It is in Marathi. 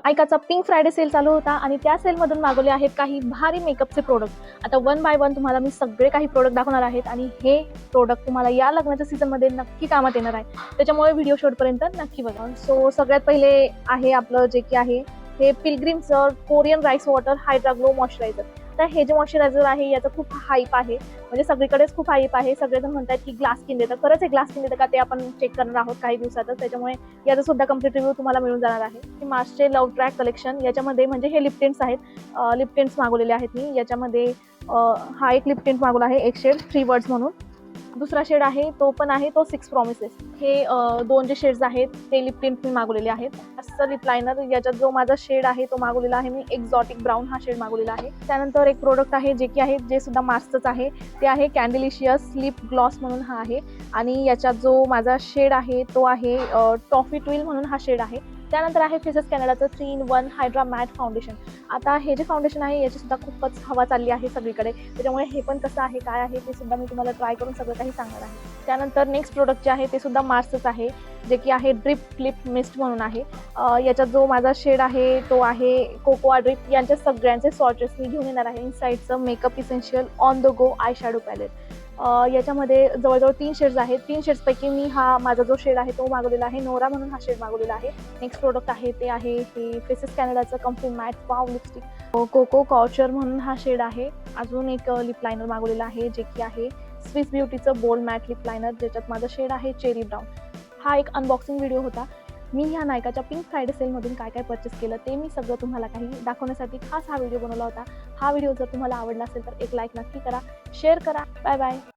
नायकाचा पिंक फ्रायडे सेल चालू होता आणि त्या सेलमधून मागवले आहेत काही भारी मेकअपचे प्रोडक्ट। आता वन बाय वन तुम्हाला मी सगळे काही प्रोडक्ट दाखवणार आहेत आणि हे प्रोडक्ट तुम्हाला या लग्नाच्या सीझनमध्ये नक्की कामात येणार आहे, त्याच्यामुळे व्हिडिओ शेवटपर्यंत नक्की बघा। सो सगळ्यात पहिले आहे आपलं जे की आहे हे पिलग्रिमचं Korean rice water hydra glow moisturiser. तर हे जे मॉइश्चरायझर आहे याचं खूप हाईप आहे, म्हणजे सगळीकडेच खूप हाईप आहे। सगळेजण म्हणतात की ग्लास स्किन देतं, खरंच हे ग्लास स्किन देतं का ते आपण चेक करणार आहोत काही दिवसातच, त्याच्यामुळे याचा सुद्धा कम्प्लीट रिव्ह्यू तुम्हाला मिळून जाणार आहे। मार्सचे लव्ह ट्रॅक कलेक्शन, याच्यामध्ये म्हणजे हे लिप टिंट्स आहेत, लिप टिंट्स मागवलेले आहेत मी। याच्यामध्ये हा एक लिप टिंट मागवला आहे, एक शेड 3 वर्ड्स म्हणून। दुसरा शेड आहे तो पण आहे तो 6 प्रॉमिसेस। हे दोन जे शेड्स आहेत ते लिप टिंट मी मागवलेले आहेत। असं लिप लायनर, याच्यात जो माझा शेड आहे तो मागवलेला आहे मी एक्झॉटिक ब्राऊन हा शेड मागवलेला आहे। त्यानंतर एक प्रोडक्ट आहे जे की आहे जे सुद्धा मार्सचंच आहे, ते आहे कॅन्डिलिशियस लिप ग्लॉस म्हणून हा आहे आणि याच्यात जो माझा शेड आहे तो आहे टॉफी ट्विल म्हणून हा शेड आहे। त्यानंतर आहे फेसेस कॅनडाचं 3-in-1 हायड्रा मॅट फाउंडेशन। आता हे जे फाउंडेशन आहे याची सुद्धा खूपच हवा चालली आहे सगळीकडे, त्याच्यामुळे हे पण कसं आहे काय आहे ते सुद्धा मी तुम्हाला ट्राय करून सगळं काही सांगणार आहे। त्यानंतर नेक्स्ट प्रोडक्ट जे आहे ते सुद्धा मार्सच आहे, जे की आहे ड्रिप लिप मिस्ट म्हणून आहे। याच्यात जो माझा शेड आहे तो आहे कोकोआ ड्रिप। यांच्या सगळ्यांचे सॉर्टेस मी घेऊन येणार आहे। इनसाइडचं makeup essential on the go eye shadow palette. याच्यामध्ये जवळजवळ 3 शेड्स आहेत। 3 शेड्सपैकी मी हा माझा जो शेड आहे तो मागवलेला आहे, नोरा म्हणून हा शेड मागवलेला आहे। नेक्स्ट प्रोडक्ट आहे ते आहे हे फेसेस कॅनडाचं comfy matte wow lipstick cocoa couture म्हणून हा शेड आहे। अजून एक लिप लायनर मागवलेला आहे जे की आहे स्विस ब्युटीचं बोल्ड मॅट लिप लायनर, ज्याच्यात माझा शेड आहे चेरी ब्राऊन। हा एक अनबॉक्सिंग व्हिडिओ होता। मी ह्या नायकाच्या पिंक फ्रायडे सेलमधून काय काय परचेस केलं ते मी सगळं तुम्हाला काही दाखवण्यासाठी खास हा व्हिडिओ बनवला होता। हा व्हिडिओ जर तुम्हाला आवडला असेल तर एक लाईक नक्की करा, शेअर करा। Bye bye.